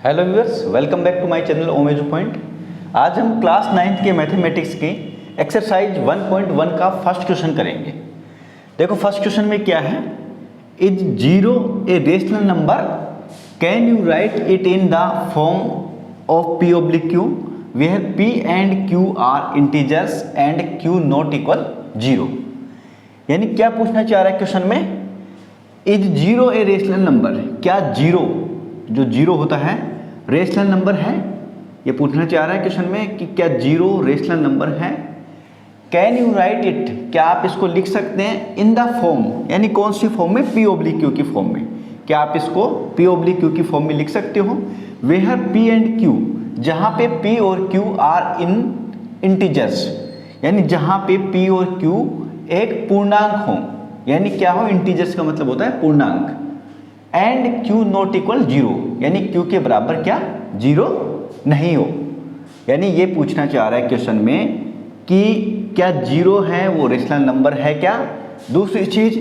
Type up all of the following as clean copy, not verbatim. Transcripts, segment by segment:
Hello viewers, welcome back to my channel ओमेजो point. आज हम क्लास 9th के मैथमेटिक्स के एक्सरसाइज 1.1 का फर्स्ट क्वेश्चन करेंगे। देखो फर्स्ट क्वेश्चन में क्या है, is zero a rational number, can you write it in the form of p oblique q where p and q are integers and q not equal zero. यानी क्या पूछना चाह रहा है क्वेश्चन में, is zero a rational number, क्या zero जो zero होता है रेशनल नंबर है, ये पूछना चाह रहा है क्वेश्चन में कि क्या जीरो रेशनल नंबर है। कैन यू राइट इट, क्या आप इसको लिख सकते हैं इन द फॉर्म, यानी कौन सी फॉर्म में, पी ऑब्लिक क्यू की फॉर्म में, क्या आप इसको पी ऑब्लिक क्यू की फॉर्म में लिख सकते हो। वेयर पी एंड क्यू, जहाँ पे पी और क्यू आर इन इंटीजर्स, यानी जहाँ पे पी और क्यू एक पूर्णांक हो, यानी क्या हो, इंटीजर्स का मतलब होता है पूर्णांक, and q not equal zero, यानी क्यू के बराबर क्या, जीरो नहीं हो। यानी ये पूछना चाह रहा है क्वेश्चन में कि क्या जीरो है वो रेशनल नंबर है क्या। दूसरी चीज,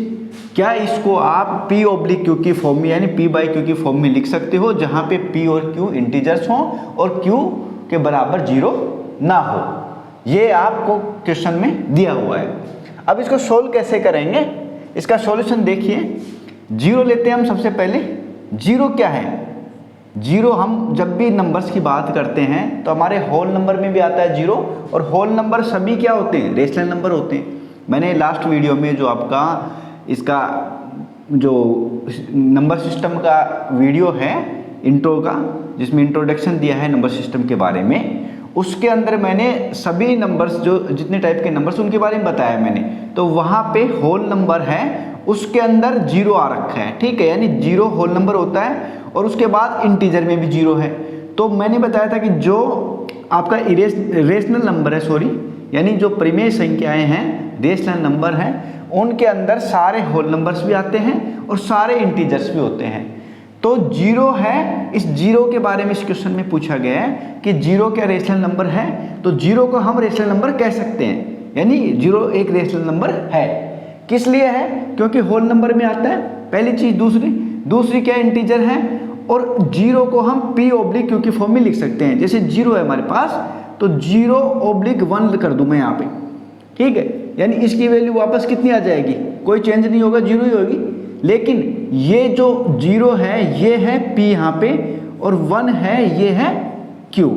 क्या इसको आप पी ऑब्लिक क्यू की फॉर्म में, यानी पी बाई क्यू की फॉर्म में लिख सकते हो, जहां पे पी और क्यू इंटीजर्स हो और क्यू के बराबर जीरो ना हो। ये आपको क्वेश्चन में दिया हुआ है। अब इसको सोल्व कैसे करेंगे, इसका सॉल्यूशन देखिए। जीरो लेते हैं हम सबसे पहले। जीरो क्या है, जीरो हम जब भी नंबर्स की बात करते हैं तो हमारे होल नंबर में भी आता है जीरो, और होल नंबर सभी क्या होते हैं, रेशनल नंबर होते हैं। मैंने लास्ट वीडियो में जो आपका इसका जो नंबर सिस्टम का वीडियो है इंट्रो का, जिसमें इंट्रोडक्शन दिया है नंबर सिस्टम के बारे में, उसके अंदर मैंने सभी नंबर्स, जो जितने टाइप के नंबर्स उनके बारे में बताया मैंने। तो वहाँ पे होल नंबर है, उसके अंदर जीरो आ रखा है, ठीक है, यानी जीरो होल नंबर होता है, और उसके बाद इंटीजर में भी जीरो है। तो मैंने बताया था कि जो आपका रेशनल नंबर है, सॉरी, यानी जो परिमेय संख्याएं हैं, रेशनल नंबर हैं, उनके अंदर सारे होल नंबर्स भी आते हैं और सारे इंटीजर्स भी होते हैं। तो जीरो है, इस जीरो के बारे में इस क्वेश्चन में पूछा गया है कि जीरो क्या रेशनल नंबर है। तो जीरो को हम रेशनल नंबर कह सकते हैं, यानी जीरो एक रेशनल नंबर है। किस लिए है, क्योंकि होल नंबर में आता है, पहली चीज। दूसरी क्या, इंटीजर है, और जीरो को हम पी ऑब्लिक क्यू की फॉर्म में लिख सकते हैं। जैसे जीरो है हमारे पास, तो जीरो ऑब्लिक वन कर दूं मैं यहाँ पे, ठीक है, यानी इसकी वैल्यू वापस कितनी आ जाएगी, कोई चेंज नहीं होगा, जीरो ही होगी। लेकिन ये जो जीरो है ये है पी यहाँ पे, और वन है ये है क्यू।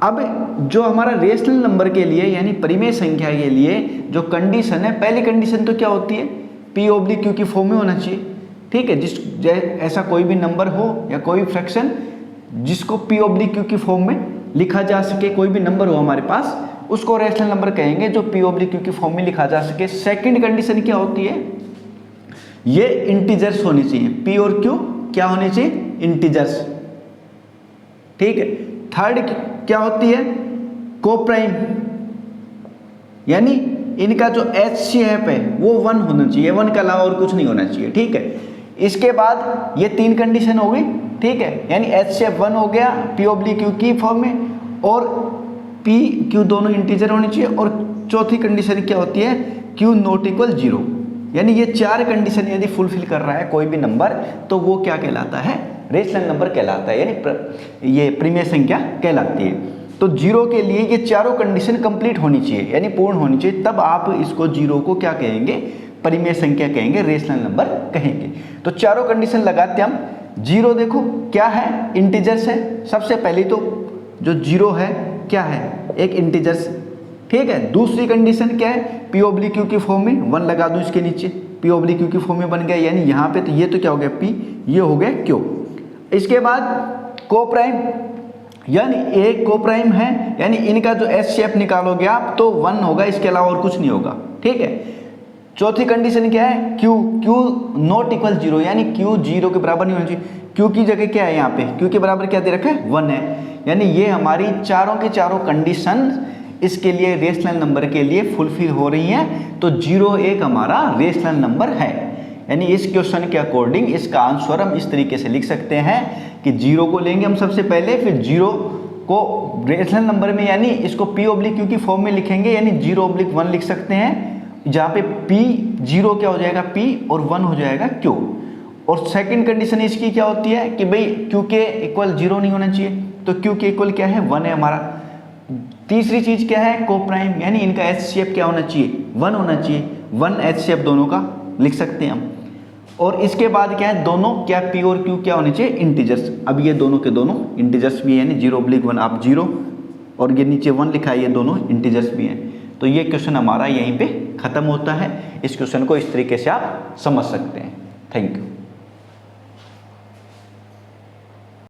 अब जो हमारा रेशनल नंबर के लिए, यानी परिमेय संख्या के लिए जो कंडीशन है, पहली कंडीशन तो क्या होती है, पी ऑब्लिक क्यू की फॉर्म में होना चाहिए, ठीक है। ऐसा कोई भी नंबर हो या कोई फ्रैक्शन जिसको पी ऑब्लिक क्यू की फॉर्म में लिखा जा सके, कोई भी नंबर हो हमारे पास, उसको रेशनल नंबर कहेंगे जो पी ऑब्लिक क्यू की फॉर्म में लिखा जा सके। सेकंड कंडीशन क्या होती है, ये इंटीजर्स होनी चाहिए, पी और क्यू क्या होनी चाहिए, इंटीजर्स, ठीक है। थर्ड क्या होती है, कोप्राइम, यानी इनका जो HCF है वो वन होना चाहिए, वन के अलावा और कुछ नहीं होना चाहिए, ठीक है। इसके बाद ये तीन कंडीशन हो गई, ठीक है, यानी HCF वन हो गया पी ऑब्लिक क्यू की फॉर्म में, और पी क्यू दोनों इंटीजर होने चाहिए। और चौथी कंडीशन क्या होती है, क्यू नॉट इक्वल जीरो, यानी ये चार कंडीशन यदि फुलफिल कर रहा है कोई भी नंबर, तो वो क्या कहलाता है, रेशनल नंबर कहलाता है, यानी ये परिमेय संख्या कहलाती है। तो जीरो के लिए ये चारों कंडीशन कंप्लीट होनी चाहिए, यानी पूर्ण होनी चाहिए, तब आप इसको जीरो को क्या कहेंगे, परिमेय संख्या कहेंगे, रेशनल नंबर कहेंगे। तो चारों कंडीशन लगाते हम। जीरो देखो क्या है, इंटीजर्स है। सबसे पहली तो जो जीरो है क्या है, एक इंटीजर्स, ठीक है। दूसरी कंडीशन क्या है, पी ऑब्लिक क्यू की फॉर्म में, वन लगा दूं इसके नीचे, पी ऑब्लिक क्यू की फॉर्म में बन गया, यानी यहाँ पे तो ये तो क्या हो गया पी, ये हो गया क्यू। इसके बाद कोप्राइम, यानी एक कोप्राइम है, यानी इनका जो HCF निकालोगे आप तो वन होगा, इसके अलावा और कुछ नहीं होगा, ठीक है। चौथी कंडीशन क्या है, क्यू नॉट इक्वल जीरो, यानी क्यू जीरो के बराबर नहीं होना चाहिए। क्यू की जगह क्या है, यहाँ पे क्यू के बराबर क्या दे रखा है, वन है। यानी ये हमारी चारों के चारों कंडीशन इसके लिए रेशनल नंबर के लिए फुलफिल हो रही हैं, तो जीरो एक हमारा रेशनल नंबर है। यानी इस क्वेश्चन के अकॉर्डिंग इसका आंसर हम इस तरीके से लिख सकते हैं कि जीरो को लेंगे हम सबसे पहले, फिर जीरो को रेशनल नंबर में, यानी इसको पी ऑब्लिक क्यू की फॉर्म में लिखेंगे, यानी जीरो ऑब्लिक वन लिख सकते हैं, जहाँ पे पी जीरो क्या हो जाएगा, पी, और वन हो जाएगा क्यू। और सेकंड कंडीशन इसकी क्या होती है कि भाई क्यू के इक्वल 0 नहीं होना चाहिए, तो क्यू के इक्वल क्या है 1 है हमारा। तीसरी चीज क्या है को प्राइम, यानी इनका एच सी एफ क्या होना चाहिए 1 होना चाहिए, 1 एच सी एफ दोनों का लिख सकते हैं हम। और इसके बाद क्या है दोनों क्या पी और क्यू क्या होने चाहिए इंटीजर्स। अब ये दोनों के दोनों इंटीजर्स भी है, यानी 0/1 आप 0 और ये नीचे 1 लिखा है, ये दोनों इंटीजर्स भी हैं। तो ये क्वेश्चन हमारा यहीं पे खत्म होता है। इस क्वेश्चन को इस तरीके से आप समझ सकते हैं। Thank you.